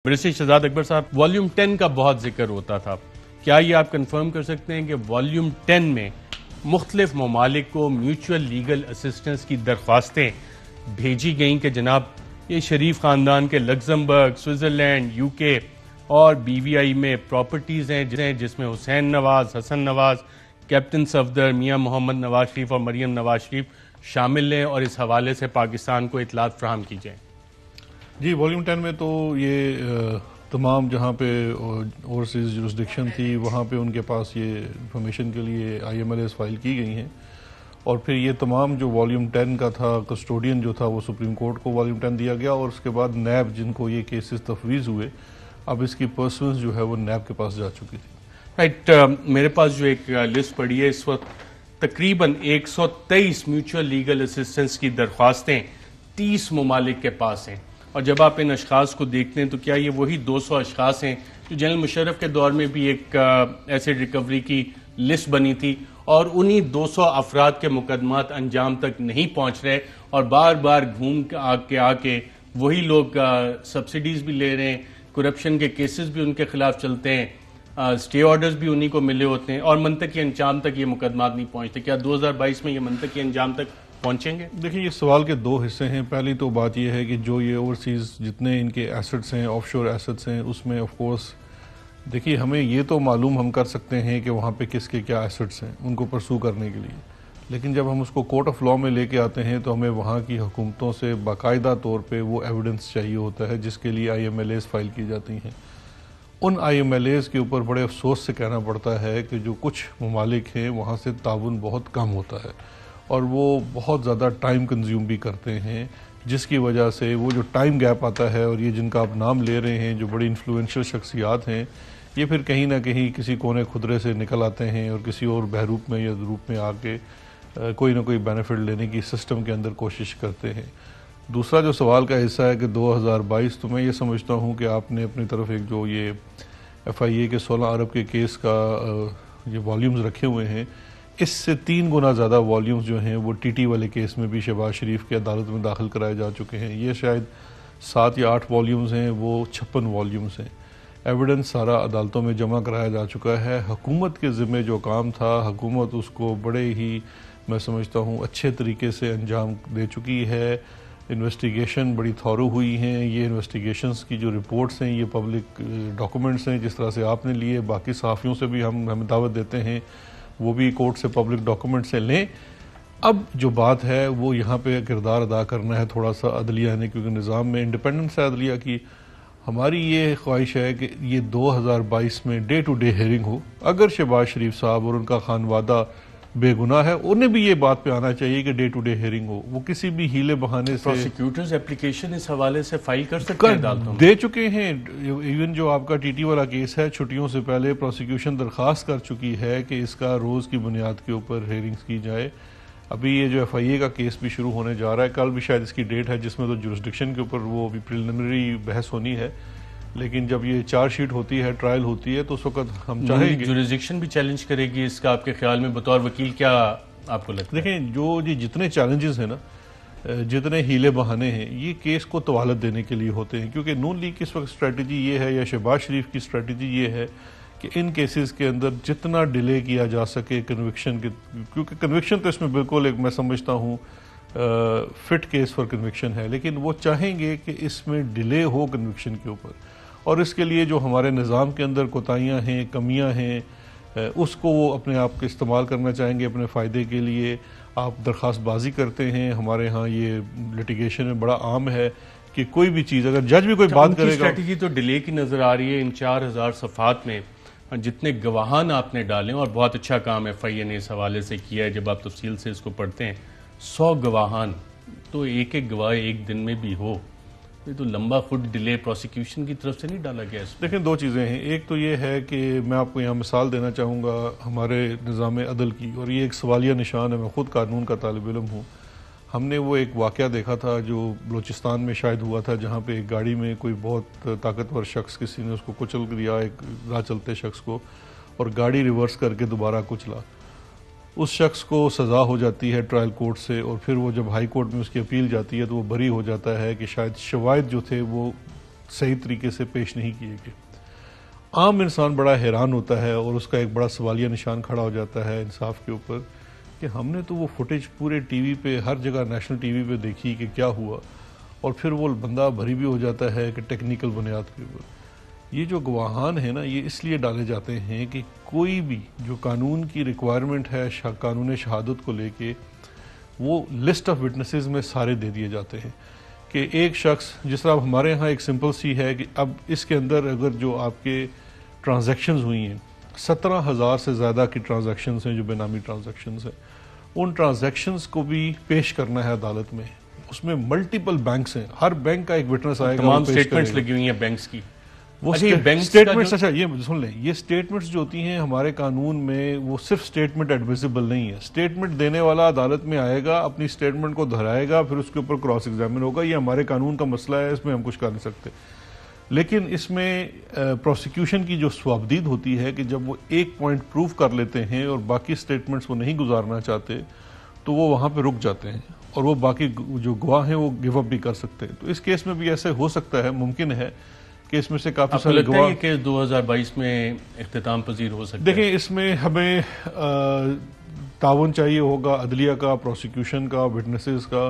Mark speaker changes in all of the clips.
Speaker 1: برسٹش شہزاد اکبر صاحب، والیوم 10 کا بہت ذکر ہوتا تھا. کیا یہ آپ کنفرم کر سکتے ہیں کہ والیوم 10 میں مختلف ممالک کو میوچول لیگل اسسٹنس کی درخواستیں بھیجی گئیں کہ جناب یہ شریف خاندان کے لگزمبرگ، سوئٹزرلینڈ، یو کے اور بی وی آئی میں پراپرٹیز ہیں جس میں حسین نواز، حسن نواز، کیپٹن صفدر، میاں محمد نواز شریف اور مریم نواز شریف شامل ہیں، اور اس حوالے سے پاکستان کو اطلاعات فراہم کی جائیں؟
Speaker 2: جی، والیوم 10 میں تو یہ تمام جہاں پہ اوورسیز جورسڈکشن تھی وہاں پہ ان کے پاس یہ انفارمیشن کے لیے I am L as file کی گئی ہیں، اور پھر یہ تمام جو والیوم 10 کا تھا کسٹوڈین جو تھا وہ سپریم کورٹ کو والیوم 10 دیا گیا، اور اس کے بعد نیب جن کو یہ کیسز تفویض ہوئے اب اس کی پرسنس جو ہے وہ نیب کے پاس جا چکی تھی.
Speaker 1: رائٹ، میرے پاس جو ایک لسٹ پڑی ہے اس وقت تقریباً 123 میوچول لیگل اسسٹنس کی درخواستیں 30 ممالک کے پاس ہیں، اور جب آپ ان اشخاص کو دیکھتے ہیں تو کیا یہ وہی 200 اشخاص ہیں جو جنرل مشرف کے دور میں بھی ایک ایسیڈ ریکوری کی لسٹ بنی تھی، اور انہی 200 افراد کے مقدمات انجام تک نہیں پہنچ رہے، اور بار بار گھوم آ کے وہی لوگ سبسڈیز بھی لے رہے ہیں، کرپشن کے کیسز بھی ان کے خلاف چلتے ہیں، اسٹے آرڈرز بھی انہی کو ملے ہوتے ہیں، اور منطقی انجام تک یہ مقدمات نہیں پہنچتے. کیا 2022 میں یہ منطقی انجام تک پہنچیں گے؟
Speaker 2: دیکھیں، یہ سوال کے دو حصے ہیں. پہلی تو بات یہ ہے کہ جو یہ اوورسیز جتنے ان کے ایسٹس ہیں، آف شور ایسٹس ہیں، اس میں آف کورس دیکھیے ہمیں یہ تو معلوم ہم کر سکتے ہیں کہ وہاں پہ کس کے کیا ایسٹس ہیں ان کو پرسو کرنے کے لیے، لیکن جب ہم اس کو کورٹ آف لاء میں لے کے آتے ہیں تو ہمیں وہاں کی حکومتوں سے باقاعدہ طور پہ وہ ایویڈنس چاہیے ہوتا ہے جس کے لیے I am L as file کی جاتی ہیں. ان آئی ایم ایل ایز کے اوپر بڑے افسوس سے کہنا پڑتا ہے کہ جو کچھ ممالک ہیں وہاں سے تعاون بہت کم ہوتا ہے، اور وہ بہت زیادہ ٹائم کنزیوم بھی کرتے ہیں، جس کی وجہ سے وہ جو ٹائم گیپ آتا ہے، اور یہ جن کا آپ نام لے رہے ہیں جو بڑی انفلوئنشل شخصیات ہیں، یہ پھر کہیں نہ کہیں کسی کونے خدرے سے نکل آتے ہیں اور کسی اور بہروپ میں یا روپ میں آ کے کوئی نہ کوئی بینیفٹ لینے کی سسٹم کے اندر کوشش کرتے ہیں. دوسرا جو سوال کا حصہ ہے کہ 2022 تو میں یہ سمجھتا ہوں کہ آپ نے اپنی طرف ایک جو یہ ایف آئی اے کے 16 ارب کے کیس کا یہ والیومز رکھے ہوئے ہیں، اس سے 3 گنا زیادہ والیومز جو ہیں وہ ٹی ٹی والے کیس میں بھی شہباز شریف کی عدالت میں داخل کرائے جا چکے ہیں. یہ شاید 7 یا 8 والیومز ہیں، وہ 56 والیومز ہیں. ایویڈنس سارا عدالتوں میں جمع کرایا جا چکا ہے. حکومت کے ذمہ جو کام تھا حکومت اس کو بڑے ہی میں سمجھتا ہوں اچھے طریقے سے انجام دے چکی ہے. انویسٹیگیشن بڑی تھورو ہوئی ہیں. یہ انویسٹیگیشنز کی جو رپورٹس ہیں یہ پبلک ڈاکومنٹس ہیں، جس طرح سے آپ نے لیے، باقی صحافیوں سے بھی ہم دعوت دیتے ہیں وہ بھی کورٹ سے پبلک ڈاکومنٹ سے لیں. اب جو بات ہے وہ یہاں پہ کردار ادا کرنا ہے تھوڑا سا عدلیہ نے، کیونکہ نظام میں انڈیپینڈنس ہے عدلیہ کی. ہماری یہ خواہش ہے کہ یہ 2022 میں ڈے ٹو ڈے ہیئرنگ ہو. اگر شہباز شریف صاحب اور ان کا خانوادہ بے گناہ ہے، انہیں بھی یہ بات پہ آنا چاہیے کہ ڈے ٹو ڈے ہیئرنگ ہو. وہ کسی بھی ہیلے بہانے سے
Speaker 1: پروسیکیوٹرز اپلیکیشن اس حوالے سے فائل کر سکتے ہیں عدالتوں میں؟
Speaker 2: دے چکے ہیں. ایون جو آپ کا ٹی ٹی والا کیس ہے، چھٹیوں سے پہلے پروسیکیوشن درخواست کر چکی ہے کہ اس کا روز کی بنیاد کے اوپر ہیئرنگز کی جائے. ابھی یہ جو ایف آئی اے کا کیس بھی شروع ہونے جا رہا ہے، کل بھی شاید اس کی ڈیٹ ہے، جس میں تو جورسڈکشن کے اوپر وہ بھی پریلیمنری بحث ہونی ہے، لیکن جب یہ چارج شیٹ ہوتی ہے، ٹرائل ہوتی ہے، تو اس وقت ہم چاہیں گے
Speaker 1: جورسڈکشن بھی چیلنج کرے گی. اس کا آپ کے خیال میں بطور وکیل کیا آپ کو لگتا ہے؟
Speaker 2: دیکھیں، جو جتنے چیلنجز ہیں نا، جتنے ہیلے بہانے ہیں، یہ کیس کو طوالت دینے کے لیے ہوتے ہیں. کیونکہ نون لیگ کی اس وقت اسٹریٹجی یہ ہے، یا شہباز شریف کی اسٹریٹجی یہ ہے کہ ان کیسز کے اندر جتنا ڈیلے کیا جا سکے کنوکشن کے، کیونکہ کنوکشن تو اس میں بالکل ایک میں سمجھتا ہوں فٹ کیس فار کنوکشن ہے، لیکن وہ چاہیں گے کہ اس میں ڈیلے ہو کنوکشن کے اوپر. اور اس کے لیے جو ہمارے نظام کے اندر کوتاہیاں ہیں، کمیاں ہیں، اس کو وہ اپنے آپ کے استعمال کرنا چاہیں گے اپنے فائدے کے لیے. آپ درخواست بازی کرتے ہیں، ہمارے ہاں یہ لٹیگیشن میں بڑا عام ہے کہ کوئی بھی چیز اگر جج بھی کوئی بات کرے گا.
Speaker 1: اسٹریٹجی تو ڈیلے کی نظر آ رہی ہے. ان 4000 صفحات میں جتنے گواہان آپ نے ڈالیں، اور بہت اچھا کام ایف آئی اے نے اس حوالے سے کیا ہے، جب آپ تفصیل سے اس کو پڑھتے ہیں، 100 گواہان، تو ایک گواہ ایک دن میں بھی ہو، یہ تو لمبا خود ڈیلے پروسیکیوشن کی طرف سے نہیں ڈالا گیا اس میں؟
Speaker 2: دیکھیں، 2 چیزیں ہیں. ایک تو یہ ہے کہ میں آپ کو یہاں مثال دینا چاہوں گا ہمارے نظام عدل کی، اور یہ ایک سوالیہ نشان ہے. میں خود قانون کا طالب علم ہوں. ہم نے وہ ایک واقعہ دیکھا تھا جو بلوچستان میں شاید ہوا تھا، جہاں پہ ایک گاڑی میں کوئی بہت طاقتور شخص، کسی نے اس کو کچل دیا، ایک راہ چلتے شخص کو، اور گاڑی ریورس کر کے دوبارہ کچلا. اس شخص کو سزا ہو جاتی ہے ٹرائل کورٹ سے، اور پھر وہ جب ہائی کورٹ میں اس کی اپیل جاتی ہے تو وہ بری ہو جاتا ہے کہ شاید شواہد جو تھے وہ صحیح طریقے سے پیش نہیں کیے گئے. عام انسان بڑا حیران ہوتا ہے اور اس کا ایک بڑا سوالیہ نشان کھڑا ہو جاتا ہے انصاف کے اوپر کہ ہم نے تو وہ فوٹیج پورے ٹی وی پہ ہر جگہ نیشنل ٹی وی پہ دیکھی کہ کیا ہوا, اور پھر وہ بندہ بھری بھی ہو جاتا ہے کہ ٹیکنیکل بنیاد کے اوپر. یہ جو گواہان ہیں نا, یہ اس لیے ڈالے جاتے ہیں کہ کوئی بھی جو قانون کی ریکوائرمنٹ ہے قانون شہادت کو لے کے, وہ لسٹ آف وٹنسز میں سارے دے دیے جاتے ہیں کہ ایک شخص, جس طرح ہمارے ہاں ایک سمپل سی ہے کہ اب اس کے اندر اگر جو آپ کے ٹرانزیکشنز ہوئی ہیں 17,000 سے زیادہ کی ٹرانزیکشنز ہیں جو بے نامی ٹرانزیکشنز ہیں, ان ٹرانزیکشنز کو بھی پیش کرنا ہے عدالت میں. اس میں ملٹیپل بینکس ہیں, ہر بینک کا ایک وٹنس آئے گا,
Speaker 1: تمام سٹیٹمنٹس لگی ہوئی ہیں بینکس کی.
Speaker 2: وہ اسٹیٹمنٹس, اچھا یہ سن لیں, یہ اسٹیٹمنٹس جو ہوتی ہیں ہمارے قانون میں وہ صرف اسٹیٹمنٹ ایڈمیسیبل نہیں ہے. اسٹیٹمنٹ دینے والا عدالت میں آئے گا, اپنی اسٹیٹمنٹ کو دہرائے گا, پھر اس کے اوپر کراس ایگزامن ہوگا. یہ ہمارے قانون کا مسئلہ ہے, اس میں ہم کچھ کر نہیں سکتے. لیکن اس میں پروسیکیوشن کی جو صوابدید ہوتی ہے کہ جب وہ ایک پوائنٹ پروف کر لیتے ہیں اور باقی اسٹیٹمنٹس وہ نہیں گزارنا چاہتے تو وہ وہاں پہ رک جاتے ہیں, اور وہ باقی جو گواہ ہیں وہ گیو اپ بھی کر سکتے ہیں. تو اس کیس میں بھی ایسے ہو سکتا ہے, ممکن ہے کہ اس میں سے کافی سارے گواہ.
Speaker 1: کہ 2022 میں اختتام پذیر ہو سکتا ہے.
Speaker 2: دیکھیں اس میں ہمیں تعاون چاہیے ہوگا عدلیہ کا, پروسیکیوشن کا, وٹنسز کا,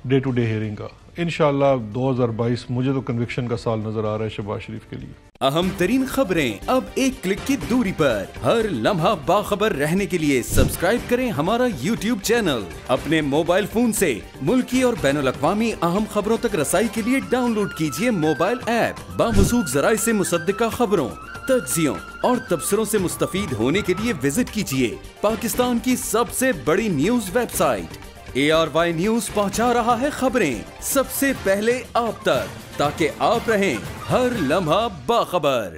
Speaker 2: ڈے ٹو ڈے ہیئرنگ کا. انشاءاللہ 2022 مجھے تو کنوکشن کا سال نظر آ رہا ہے شہباز شریف کے لیے.
Speaker 3: اہم ترین خبریں اب ایک کلک کی دوری پر. ہر لمحہ باخبر رہنے کے لیے سبسکرائب کریں ہمارا YouTube چینل. اپنے موبائل فون سے ملکی اور بین الاقوامی اہم خبروں تک رسائی کے لیے ڈاؤن لوڈ کیجیے موبائل ایپ. باموثوق ذرائع سے مصدقہ خبروں, تجزیوں اور تبصروں سے مستفید ہونے کے لیے وزٹ کیجیے پاکستان کی سب سے بڑی news website. ARY news پہنچا رہا ہے خبریں سب سے پہلے آپ تک, تاکہ آپ رہیں ہر لمحہ باخبر.